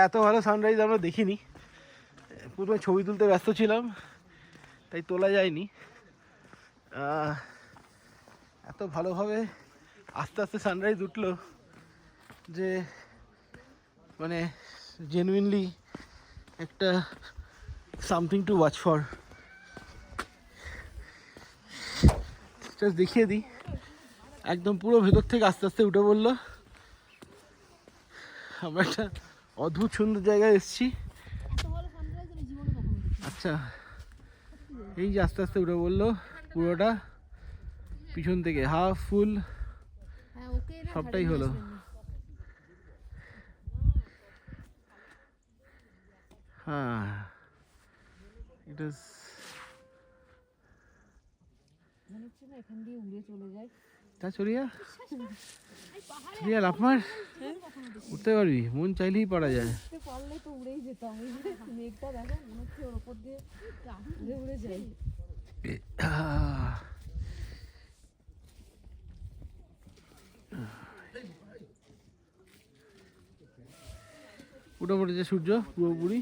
এত ভালো সানরাইজ আমরা দেখিনি, প্রথমে ছবি তুলতে ব্যস্ত ছিলাম তাই তোলা যায়নি। এত ভালোভাবে আস্তে আস্তে সানরাইজ উঠলো যে মানে জেনুইনলি একটা something to watch for. Just দেখিয়ে দিই, একদম পুরো ভেতর থেকে আস্তে আস্তে উঠে পড়লো। আমরা একটা অদ্ভুত সুন্দর জায়গায় এসেছি। আচ্ছা, এই যে আস্তে আস্তে উঠে পড়লো পুরোটা, পিছন থেকে হাফ ফুল সবটাই হলো। হ্যাঁ, এটা চড়িয়া লাফ মার, উঠতে পারবি, মন চাইলেই পারা যায়। তো উড়েই যেতাম, মেঘটা দেখো মনে হচ্ছে ওর উপর দিয়ে উড়ে যাই। উঠে পড়েছে সূর্য পুরোপুরি।